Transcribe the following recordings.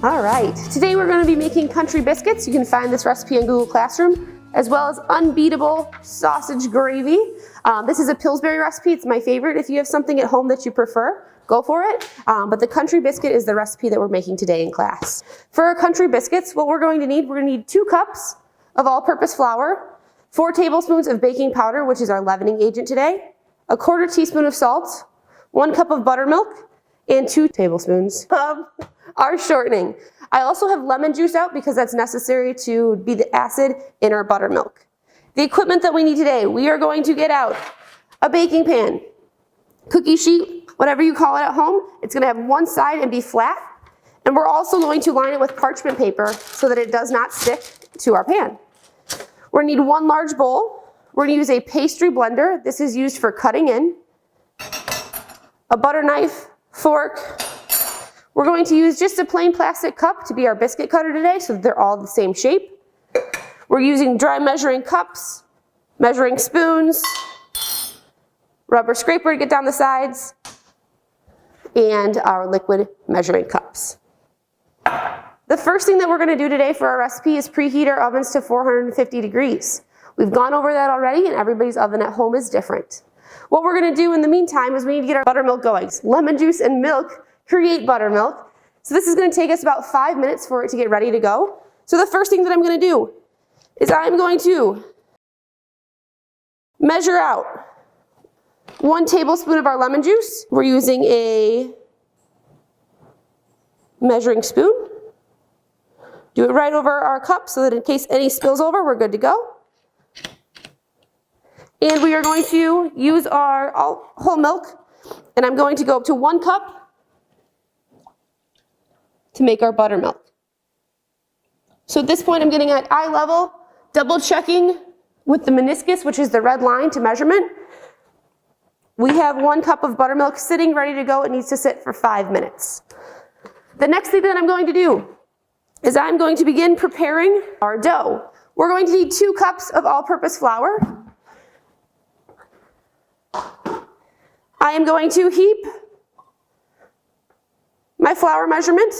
All right, today we're going to be making country biscuits. You can find this recipe in Google Classroom, as well as unbeatable sausage gravy. This is a Pillsbury recipe. It's my favorite. If you have something at home that you prefer, go for it. But the country biscuit is the recipe that we're making today in class. For our country biscuits, what we're going to need 2 cups of all-purpose flour, 4 tablespoons of baking powder, which is our leavening agent today, 1/4 teaspoon of salt, 1 cup of buttermilk, and 2 tablespoons of our shortening. I also have lemon juice out because that's necessary to be the acid in our buttermilk. The equipment that we need today, we are going to get out a baking pan, cookie sheet, whatever you call it at home. It's going to have one side and be flat. And we're also going to line it with parchment paper so that it does not stick to our pan. We're going to need 1 large bowl. We're going to use a pastry blender. This is used for cutting in. A butter knife, fork. We're going to use just a plain plastic cup to be our biscuit cutter today so that they're all the same shape. We're using dry measuring cups, measuring spoons, rubber scraper to get down the sides, and our liquid measuring cups. The first thing that we're going to do today for our recipe is preheat our ovens to 450 degrees. We've gone over that already, and everybody's oven at home is different. What we're going to do in the meantime is we need to get our buttermilk going. Lemon juice and milk create buttermilk. So this is going to take us about 5 minutes for it to get ready to go. So the first thing that I'm going to do is I'm going to measure out 1 tablespoon of our lemon juice. We're using a measuring spoon. Do it right over our cup so that in case any spills over, we're good to go. And we are going to use our whole milk, and I'm going to go up to 1 cup to make our buttermilk. So at this point I'm getting at eye level, double checking with the meniscus, which is the red line to measurement. We have 1 cup of buttermilk sitting ready to go. It needs to sit for 5 minutes. The next thing that I'm going to do is I'm going to begin preparing our dough. We're going to need 2 cups of all-purpose flour. I am going to heap my flour measurement,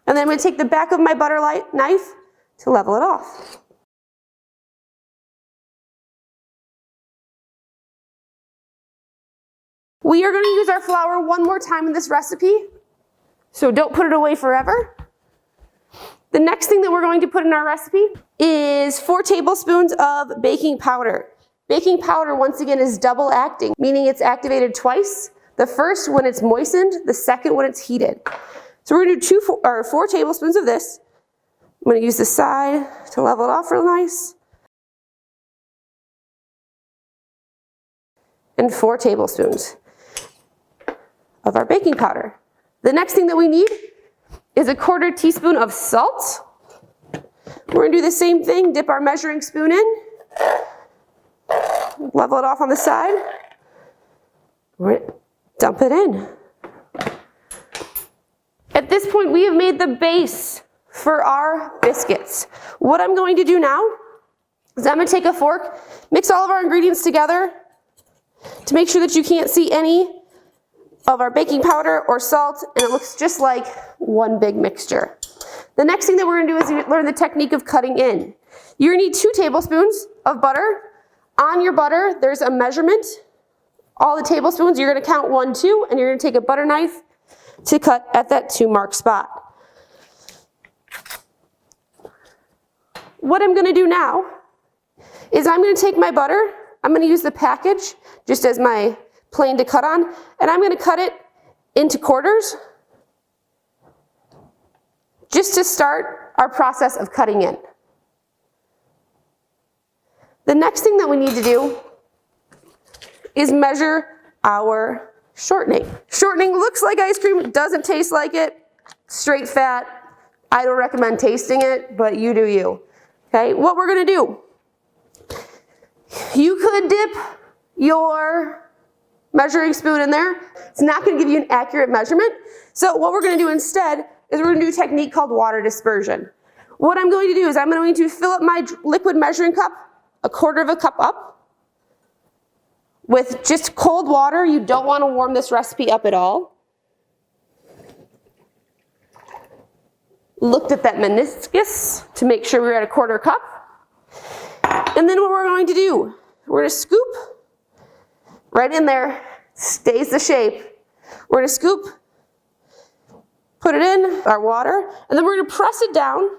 and then I'm going to take the back of my butter knife to level it off. We are going to use our flour one more time in this recipe, so don't put it away forever. The next thing that we're going to put in our recipe is 4 tablespoons of baking powder. Baking powder, once again, is double acting, meaning it's activated twice. The first when it's moistened, the second when it's heated. So we're going to do 4 tablespoons of this. I'm going to use the side to level it off real nice. And 4 tablespoons of our baking powder. The next thing that we need is 1/4 teaspoon of salt. We're going to do the same thing, dip our measuring spoon in, level it off on the side, we're going to dump it in. At this point, we have made the base for our biscuits. What I'm going to do now is I'm going to take a fork, mix all of our ingredients together to make sure that you can't see any of our baking powder or salt, and it looks just like one big mixture. The next thing that we're going to do is learn the technique of cutting in. You're going to need 2 tablespoons of butter. On your butter, there's a measurement. All the tablespoons, you're going to count 1, 2, and you're going to take a butter knife to cut at that 2 mark spot. What I'm going to do now is I'm going to take my butter, I'm going to use the package just as my plane to cut on, and I'm going to cut it into quarters just to start our process of cutting in. The next thing that we need to do is measure our shortening. Shortening looks like ice cream, it doesn't taste like it, straight fat. I don't recommend tasting it, but you do you. Okay, what we're going to do, you could dip your measuring spoon in there. It's not going to give you an accurate measurement. So what we're going to do instead is we're going to do a technique called water dispersion. What I'm going to do is I'm going to fill up my liquid measuring cup 1/4 cup up with just cold water. You don't want to warm this recipe up at all. looked at that meniscus to make sure we're at a 1/4 cup. And then what we're going to do, we're going to scoop right in there, stays the shape. We're going to scoop, put it in our water, and then we're going to press it down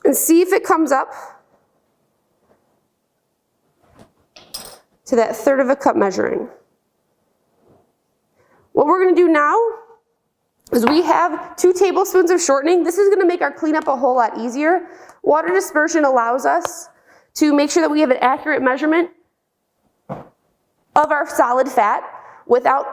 and see if it comes up to that 1/3 cup measuring. What we're going to do now is we have 2 tablespoons of shortening. This is going to make our cleanup a whole lot easier. Water dispersion allows us to make sure that we have an accurate measurement of our solid fat without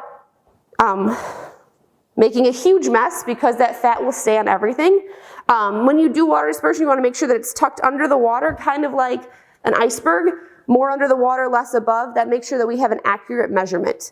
making a huge mess, because that fat will stay on everything. When you do water dispersion, you want to make sure that it's tucked under the water, kind of like an iceberg, more under the water, less above. That makes sure that we have an accurate measurement.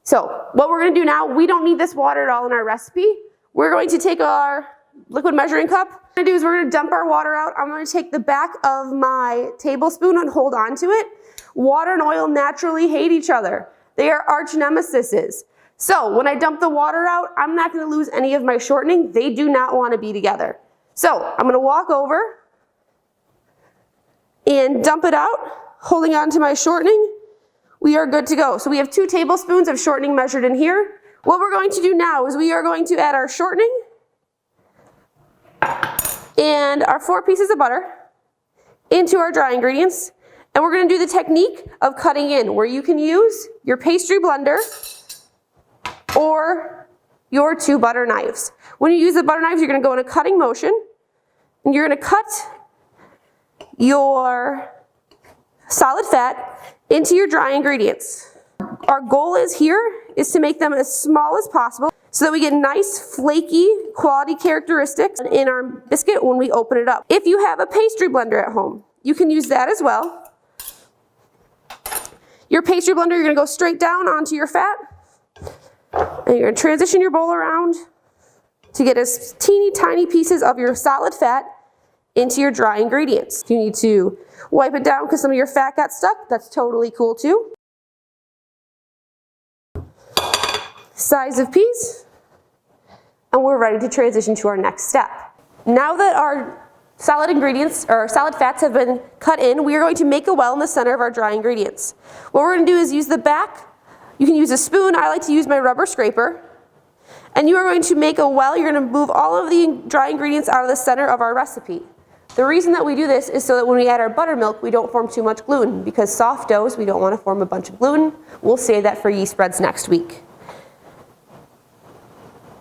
So what we're going to do now, we don't need this water at all in our recipe. We're going to take our liquid measuring cup. What we're going to do is we're going to dump our water out. I'm going to take the back of my tablespoon and hold on to it. Water and oil naturally hate each other. They are arch nemesises. So when I dump the water out, I'm not going to lose any of my shortening. They do not want to be together. So I'm going to walk over and dump it out, holding on to my shortening. We are good to go. So we have 2 tablespoons of shortening measured in here. What we're going to do now is we are going to add our shortening and our 4 pieces of butter into our dry ingredients. And we're going to do the technique of cutting in, where you can use your pastry blender or your 2 butter knives. When you use the butter knives, you're going to go in a cutting motion, and you're going to cut your solid fat into your dry ingredients. Our goal is to make them as small as possible so that we get nice, flaky quality characteristics in our biscuit when we open it up. If you have a pastry blender at home, you can use that as well. Your pastry blender, you're going to go straight down onto your fat, and you're going to transition your bowl around to get as teeny tiny pieces of your solid fat into your dry ingredients. If you need to wipe it down because some of your fat got stuck, that's totally cool too. Size of piece, and we're ready to transition to our next step. Now that our solid ingredients, or solid fats, have been cut in, we are going to make a well in the center of our dry ingredients. What we're going to do is use the back. You can use a spoon. I like to use my rubber scraper. And you are going to make a well. You're going to move all of the dry ingredients out of the center of our recipe. The reason that we do this is so that when we add our buttermilk, we don't form too much gluten, because soft doughs, we don't want to form a bunch of gluten. We'll save that for yeast spreads next week.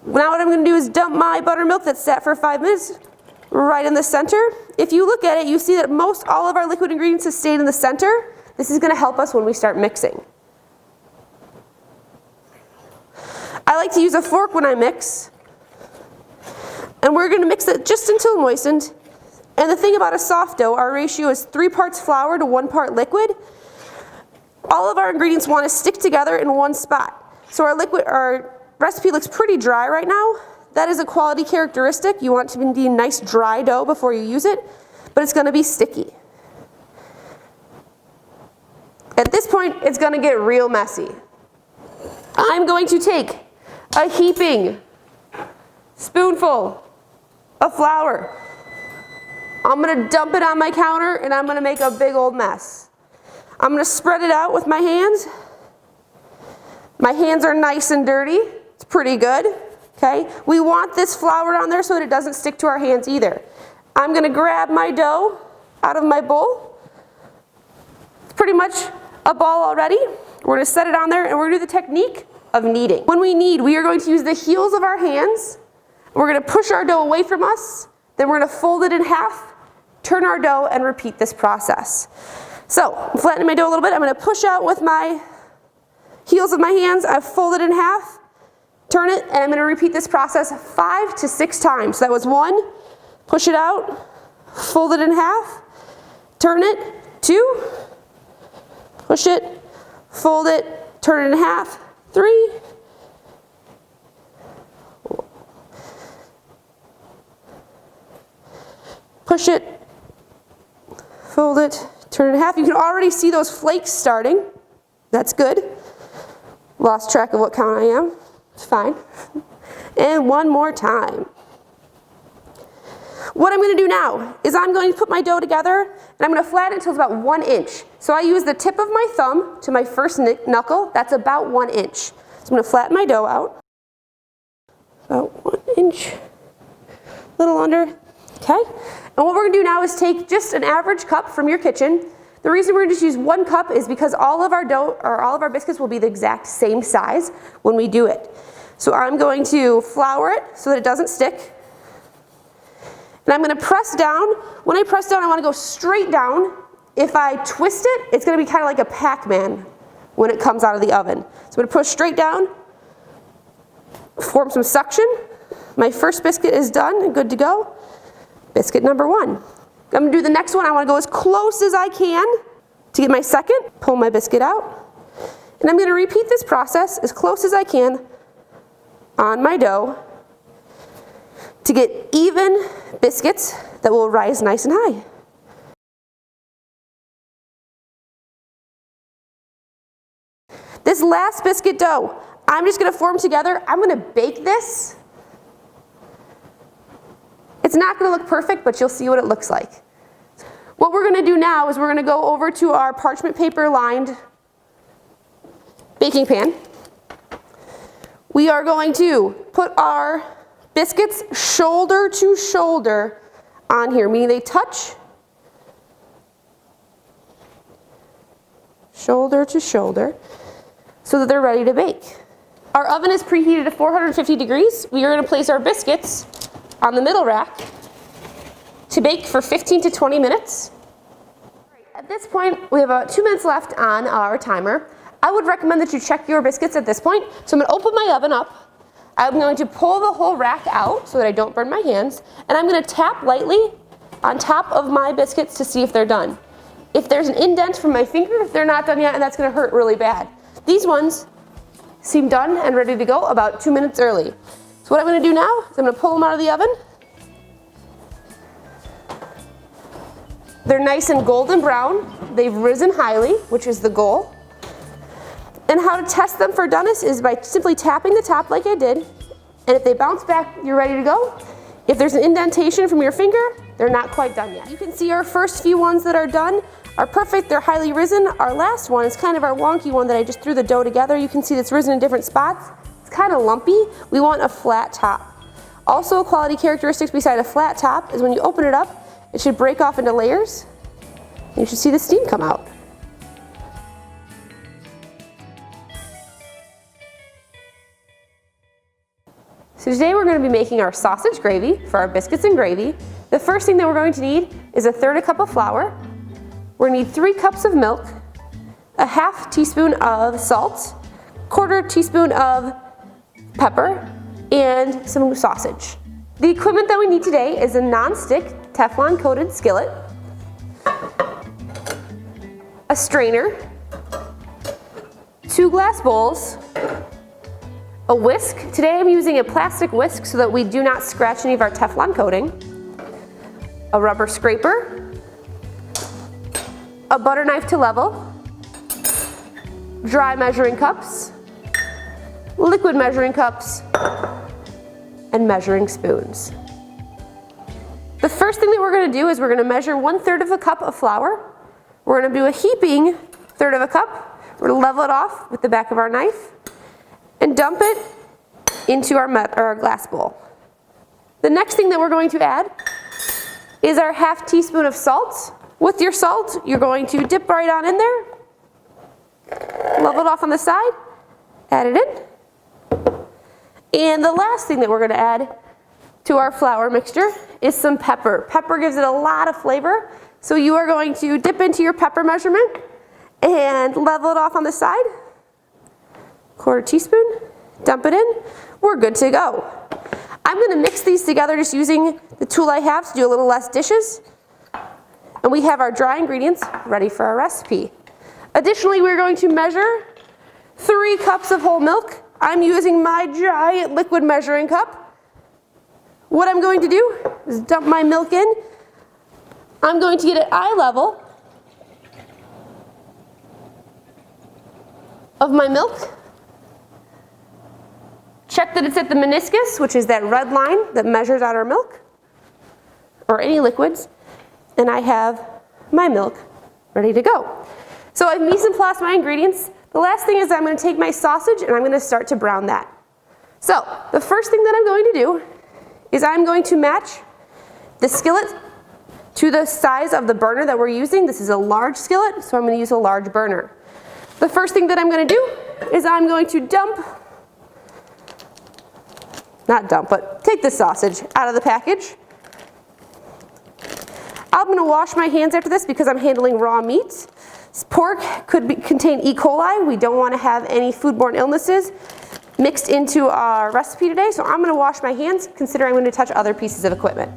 Now what I'm going to do is dump my buttermilk that's sat for 5 minutes right in the center. If you look at it, you see that most all of our liquid ingredients have stayed in the center. This is going to help us when we start mixing. I like to use a fork when I mix. And we're going to mix it just until moistened. And the thing about a soft dough, our ratio is 3 parts flour to 1 part liquid. All of our ingredients want to stick together in one spot. So our recipe looks pretty dry right now. That is a quality characteristic. You want to be nice dry dough before you use it, but it's going to be sticky. At this point, it's going to get real messy. I'm going to take a heaping spoonful of flour. I'm going to dump it on my counter, and I'm going to make a big old mess. I'm going to spread it out with my hands. My hands are nice and dirty. It's pretty good. Okay? We want this flour on there so that it doesn't stick to our hands either. I'm going to grab my dough out of my bowl. It's pretty much a ball already. We're going to set it on there, and we're going to do the technique of kneading. When we knead, we are going to use the heels of our hands. We're going to push our dough away from us. Then we're going to fold it in half, turn our dough, and repeat this process. So, I'm flattening my dough a little bit. I'm going to push out with my heels of my hands. I fold it in half, turn it, and I'm going to repeat this process 5 to 6 times. So that was 1, push it out, fold it in half, turn it, 2, push it, fold it, turn it in half, 3, push it, fold it, turn it in half. You can already see those flakes starting. That's good. Lost track of what count I am. It's fine. And one more time. What I'm going to do now is I'm going to put my dough together and I'm going to flatten it until it's about 1 inch. So I use the tip of my thumb to my first knuckle. That's about 1 inch. So I'm going to flatten my dough out. About 1 inch. A little under. Okay. And what we're going to do now is take just an average cup from your kitchen. The reason we're going to just use 1 cup is because all of our dough or all of our biscuits will be the exact same size when we do it. So I'm going to flour it so that it doesn't stick. And I'm going to press down. When I press down, I want to go straight down. If I twist it, it's going to be kind of like a Pac-Man when it comes out of the oven. So I'm going to push straight down, form some suction. My first biscuit is done and good to go. Biscuit number 1. I'm going to do the next one. I want to go as close as I can to get my second. Pull my biscuit out. And I'm going to repeat this process as close as I can on my dough to get even biscuits that will rise nice and high. This last biscuit dough, I'm just going to form together. I'm going to bake this. It's not going to look perfect, but you'll see what it looks like. What we're going to do now is we're going to go over to our parchment paper lined baking pan. We are going to put our biscuits shoulder to shoulder on here, meaning they touch shoulder to shoulder so that they're ready to bake. Our oven is preheated to 450 degrees. We are going to place our biscuits on the middle rack to bake for 15 to 20 minutes. At this point, we have about 2 minutes left on our timer. I would recommend that you check your biscuits at this point. So I'm going to open my oven up. I'm going to pull the whole rack out so that I don't burn my hands. And I'm going to tap lightly on top of my biscuits to see if they're done. If there's an indent from my finger, they're not done yet, and that's going to hurt really bad. These ones seem done and ready to go about 2 minutes early. So what I'm going to do now is I'm going to pull them out of the oven. They're nice and golden brown. They've risen highly, which is the goal. And how to test them for doneness is by simply tapping the top like I did. And if they bounce back, you're ready to go. If there's an indentation from your finger, they're not quite done yet. You can see our first few ones that are done are perfect. They're highly risen. Our last one is kind of our wonky one that I just threw the dough together. You can see it's risen in different spots. It's kind of lumpy. We want a flat top. Also, a quality characteristic beside a flat top is when you open it up, it should break off into layers. You should see the steam come out. So today we're going to be making our sausage gravy for our biscuits and gravy. The first thing that we're going to need is a 1/3 cup of flour. We're going to need 3 cups of milk, a 1/2 teaspoon of salt, 1/4 teaspoon of pepper, and some sausage. The equipment that we need today is a non-stick Teflon coated skillet, a strainer, 2 glass bowls, a whisk. Today I'm using a plastic whisk so that we do not scratch any of our Teflon coating, a rubber scraper, a butter knife to level, dry measuring cups, liquid measuring cups, and measuring spoons. The first thing that we're going to do is we're going to measure 1/3 of a cup of flour. We're going to do a heaping 1/3 of a cup. We're going to level it off with the back of our knife and dump it into our glass bowl. The next thing that we're going to add is our 1/2 teaspoon of salt. With your salt, you're going to dip right on in there, level it off on the side, add it in. And the last thing that we're going to add to our flour mixture is some pepper. Pepper gives it a lot of flavor, so you are going to dip into your pepper measurement and level it off on the side. 1/4 teaspoon, dump it in. We're good to go. I'm going to mix these together just using the tool I have to do a little less dishes. And we have our dry ingredients ready for our recipe. Additionally, we're going to measure 3 cups of whole milk. I'm using my giant liquid measuring cup. What I'm going to do is dump my milk in. I'm going to get it eye level of my milk. Check check that it's at the meniscus, which is that red line that measures out our milk, or any liquids, and I have my milk ready to go. So I've mise en place my ingredients. The last thing is I'm going to take my sausage and I'm going to start to brown that. So the first thing that I'm going to do is I'm going to match the skillet to the size of the burner that we're using. This is a large skillet, so I'm going to use a large burner. The first thing that I'm going to do is I'm going to take the sausage out of the package. I'm going to wash my hands after this because I'm handling raw meat. Pork could contain E. coli. We don't want to have any foodborne illnesses mixed into our recipe today, so I'm going to wash my hands, considering I'm going to touch other pieces of equipment.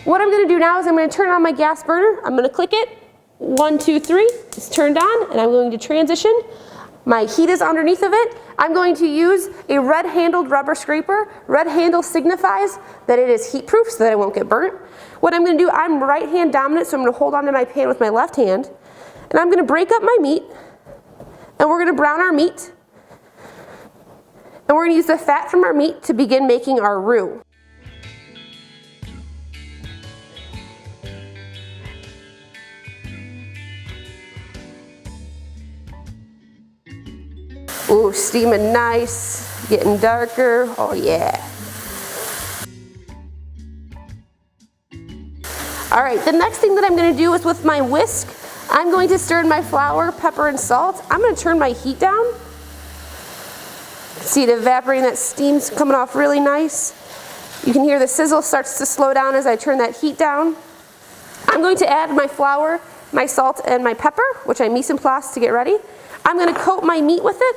What I'm going to do now is I'm going to turn on my gas burner. I'm going to click it. 1, 2, 3. It's turned on, and I'm going to transition. My heat is underneath of it. I'm going to use a red-handled rubber scraper. Red handle signifies that it is heat-proof so that it won't get burnt. What I'm going to do, I'm right-hand dominant, so I'm going to hold onto my pan with my left hand, and I'm going to break up my meat, and we're going to brown our meat, and we're going to use the fat from our meat to begin making our roux. Ooh, steaming nice, getting darker, oh yeah. All right, the next thing that I'm gonna do is with my whisk, I'm going to stir in my flour, pepper, and salt. I'm gonna turn my heat down. See it evaporating, that steam's coming off really nice. You can hear the sizzle starts to slow down as I turn that heat down. I'm going to add my flour, my salt, and my pepper, which I mise en place to get ready. I'm gonna coat my meat with it.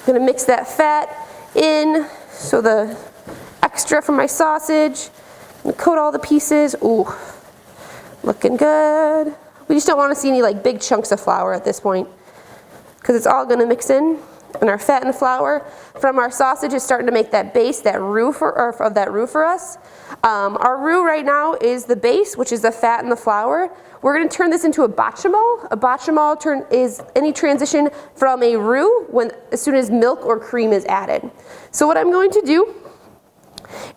I'm going to mix that fat in, so the extra from my sausage, and coat all the pieces. Ooh, looking good. We just don't want to see any like big chunks of flour at this point, because it's all going to mix in. And our fat and flour from our sausage is starting to make that base, that roux for us. Our roux right now is the base, which is the fat and the flour. We're going to turn this into a bechamel. A bechamel is any transition from a roux as soon as milk or cream is added. So what I'm going to do,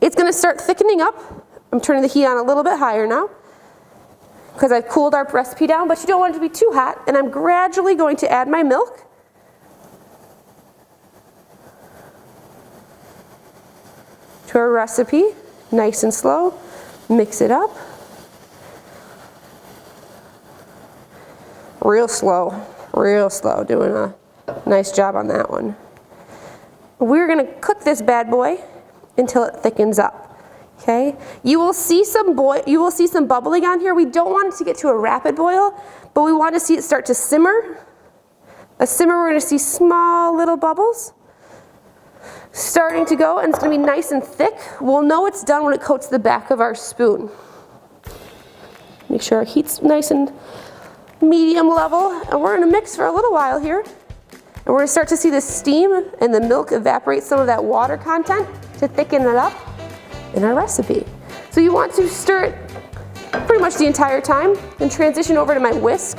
it's going to start thickening up. I'm turning the heat on a little bit higher now, because I've cooled our recipe down, but you don't want it to be too hot. And I'm gradually going to add my milk. To our recipe, nice and slow, mix it up. Real slow, doing a nice job on that one. We're gonna cook this bad boy until it thickens up, okay? You will see some bubbling on here. We don't want it to get to a rapid boil, but we want to see it start to simmer. A simmer, we're gonna see small little bubbles starting to go, and it's going to be nice and thick. We'll know it's done when it coats the back of our spoon. Make sure our heat's nice and medium level, and we're going to mix for a little while here. And we're going to start to see the steam and the milk evaporate some of that water content to thicken it up in our recipe. So you want to stir it pretty much the entire time, and transition over to my whisk.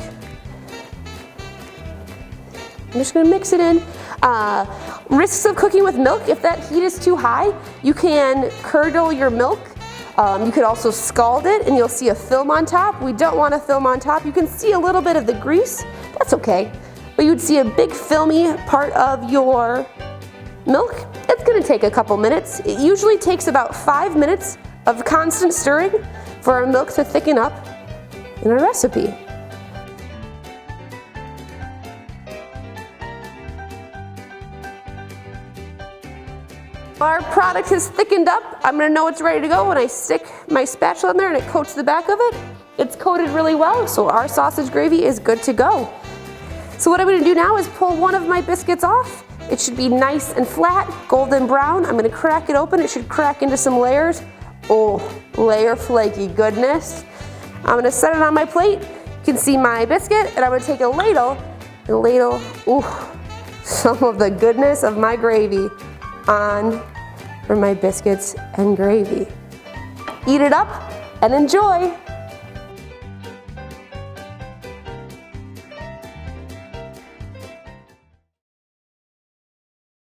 I'm just going to mix it in. Risks of cooking with milk: if that heat is too high, you can curdle your milk. You could also scald it, and you'll see a film on top. We don't want a film on top. You can see a little bit of the grease. That's okay. But you would see a big filmy part of your milk. It's going to take a couple minutes. It usually takes about 5 minutes of constant stirring for our milk to thicken up in our recipe. Our product has thickened up. I'm going to know it's ready to go when I stick my spatula in there and it coats the back of it. It's coated really well, so our sausage gravy is good to go. So what I'm going to do now is pull one of my biscuits off. It should be nice and flat, golden brown. I'm going to crack it open. It should crack into some layers. Oh, layer flaky goodness. I'm going to set it on my plate. You can see my biscuit, and I'm going to take a ladle and ladle, ooh, some of the goodness of my gravy on for my biscuits and gravy. eat it up, and enjoy!